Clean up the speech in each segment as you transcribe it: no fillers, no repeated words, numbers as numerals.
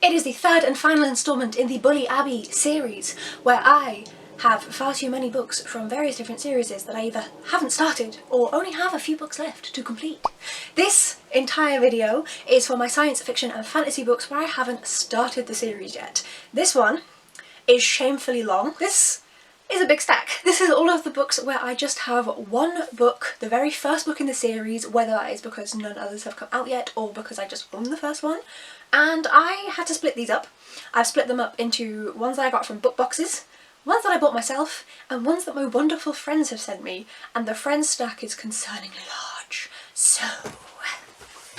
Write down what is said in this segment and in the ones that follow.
It is the third and final instalment in the Bully Abbey series, where I have far too many books from various different series that I either haven't started or only have a few books left to complete. This entire video is for my science fiction and fantasy books where I haven't started the series yet. This one is shamefully long. This is a big stack. This is all of the books where I just have one book, the very first book in the series, whether that is because none others have come out yet or because I just own the first one. And I had to split these up. I've split them up into ones that I got from book boxes, ones that I bought myself, and ones that my wonderful friends have sent me, and the friends stack is concerningly large. So,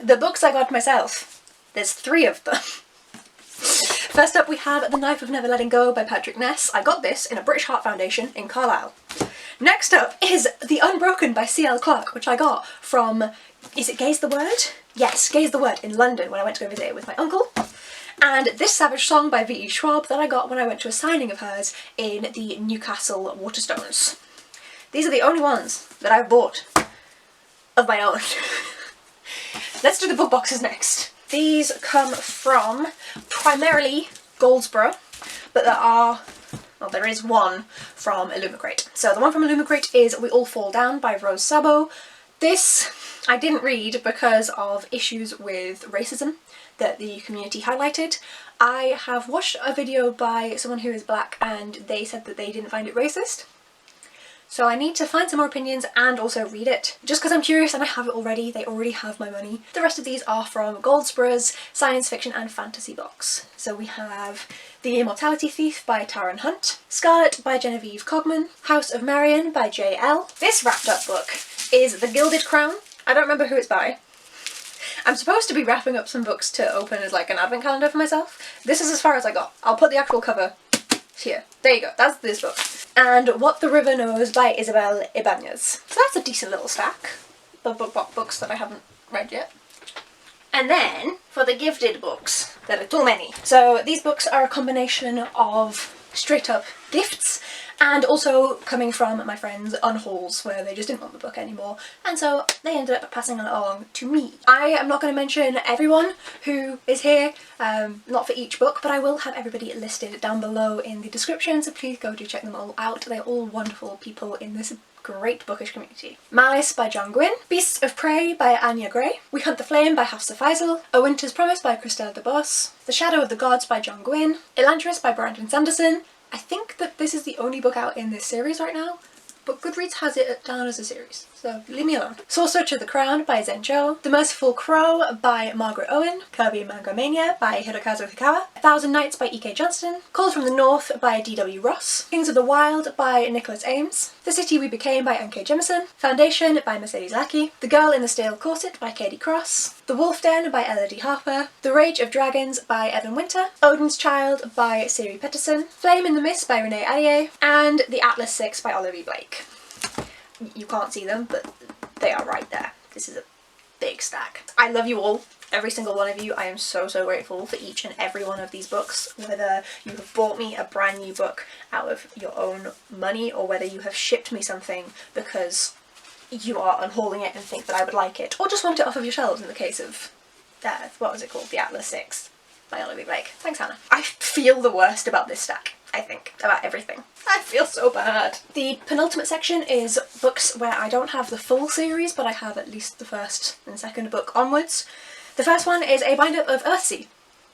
the books I got myself, there's 3 of them. First up we have The Knife of Never Letting Go by Patrick Ness. I got this in a British Heart Foundation in Carlisle. Next up is The Unbroken by Clarke, which I got from, is it Gaze the Word? Yes, Gaze the Word in London when I went to go visit it with my uncle. And This Savage Song by V.E. Schwab that I got when I went to a signing of hers in the Newcastle Waterstones. These are the only ones that I've bought of my own. Let's do the book boxes next. These come from primarily Goldsboro, but there is one from Illumicrate. So the one from Illumicrate is We All Fall Down by Szabo. This I didn't read because of issues with racism that the community highlighted. I have watched a video by someone who is black and they said that they didn't find it racist. So I need to find some more opinions and also read it. Just because I'm curious and I have it already, they already have my money. The rest of these are from Goldsboro's science fiction and fantasy box. So we have The Immortality Thief by Taran Hunt, Scarlet by Genevieve Cogman, House of Marion by Elle. This wrapped up book is The Gilded Crown. I don't remember who it's by. I'm supposed to be wrapping up some books to open as like an advent calendar for myself. This is as far as I got. I'll put the actual cover here. There you go, that's this book. And What the River Knows by Isabelle Ibanez. So that's a decent little stack of books that I haven't read yet. And then for the gifted books, there are too many. So these books are a combination of straight up gifts and also coming from my friends on hauls where they just didn't want the book anymore and so they ended up passing it along to me. I am not going to mention everyone who is here, not for each book, but I will have everybody listed down below in the description, so please go do check them all out. They're all wonderful people in this great bookish community. Malice by Gwynne, Beasts of Prey by Anya Gray, We Hunt the Flame by Hafsah Faizal, A Winter's Promise by Christelle Deboss, The Shadow of the Gods by Gwynne, Elantris by Sanderson. I think that this is the only book out in this series right now, but Goodreads has it down as a series, so leave me alone. Sorcerer to the Crown by Zen Cho, The Merciful Crow by Margaret Owen, Kirby Manga Mania by Hirokazu Hikawa, 1,000 Nights by E.K. Johnston, Called from the North by D.W. Ross, Kings of the Wild by Nicholas Ames, The City We Became by N.K. Jemisin, Foundation by Mercedes Lackey, The Girl in the Stale Corset by Katie Cross, The Wolf Den by Elodie Harper, The Rage of Dragons by Evan Winter, Odin's Child by Siri Petterson, Flame in the Mist by Renee Allier, and The Atlas 6 by Olivia Blake. You can't see them, but they are right there. This is a big stack. I love you all, every single one of you. I am so grateful for each and every one of these books, whether you have bought me a brand new book out of your own money or whether you have shipped me something because you are unhauling it and think that I would like it, or just want it off of your shelves in the case of, what was it called? The Atlas 6 by Olivia Blake. Thanks, Hannah. I feel the worst about this stack, I think, about everything. I feel so bad. The penultimate section is books where I don't have the full series, but I have at least the first and second book onwards. The first one is a bind-up of Earthsea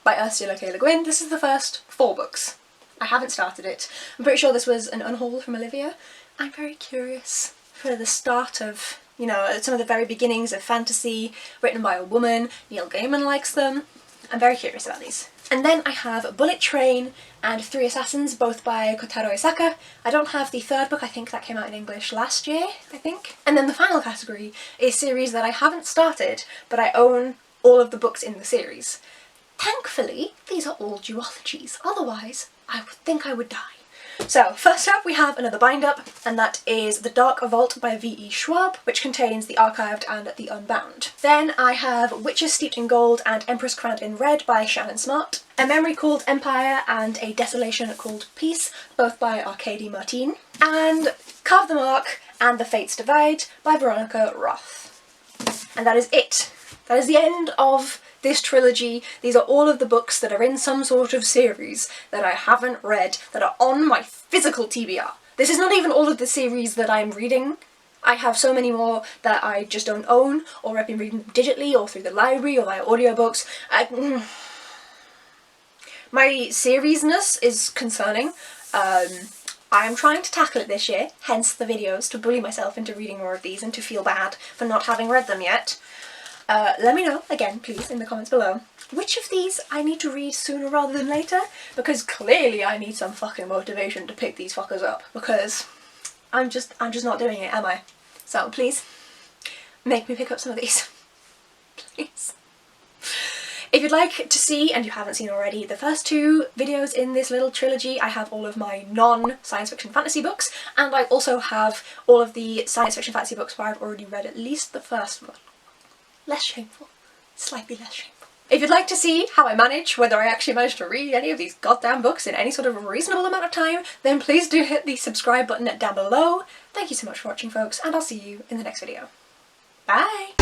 by Ursula K. Le Guin. This is the first 4 books. I haven't started it. I'm pretty sure this was an unhaul from Olivia. I'm very curious for the start of, you know, some of the very beginnings of fantasy, written by a woman. Neil Gaiman likes them. I'm very curious about these. And then I have Bullet Train and 3 Assassins, both by Kotaro Isaka. I don't have the third book, I think that came out in English last year, I think. And then the final category is series that I haven't started, but I own all of the books in the series. Thankfully, these are all duologies, otherwise I would think I would die. So first up we have another bind-up, and that is The Dark Vault by V.E. Schwab, which contains the Archived and the Unbound. Then I have Witches Steeped in Gold and Empress Crowned in Red by Shannon Smart, A Memory Called Empire and A Desolation Called Peace, both by Arcady Martin, and Carve the Mark and The Fates Divide by Veronica Roth. And that is it. That is the end of this trilogy. These are all of the books that are in some sort of series that I haven't read, that are on my physical TBR. This is not even all of the series that I'm reading. I have so many more that I just don't own, or I've been reading them digitally, or through the library, or via audiobooks. My seriesness is concerning. I'm trying to tackle it this year, hence the videos, to bully myself into reading more of these and to feel bad for not having read them yet. Let me know, again, please, in the comments below, which of these I need to read sooner rather than later, because clearly I need some fucking motivation to pick these fuckers up, because I'm just not doing it, am I? So please, make me pick up some of these. Please. If you'd like to see, and you haven't seen already, the first 2 videos in this little trilogy, I have all of my non-science fiction fantasy books, and I also have all of the science fiction fantasy books where I've already read at least the first one. Less shameful. Slightly less shameful. If you'd like to see how I manage, whether I actually manage to read any of these goddamn books in any sort of reasonable amount of time, then please do hit the subscribe button down below. Thank you so much for watching, folks, and I'll see you in the next video. Bye!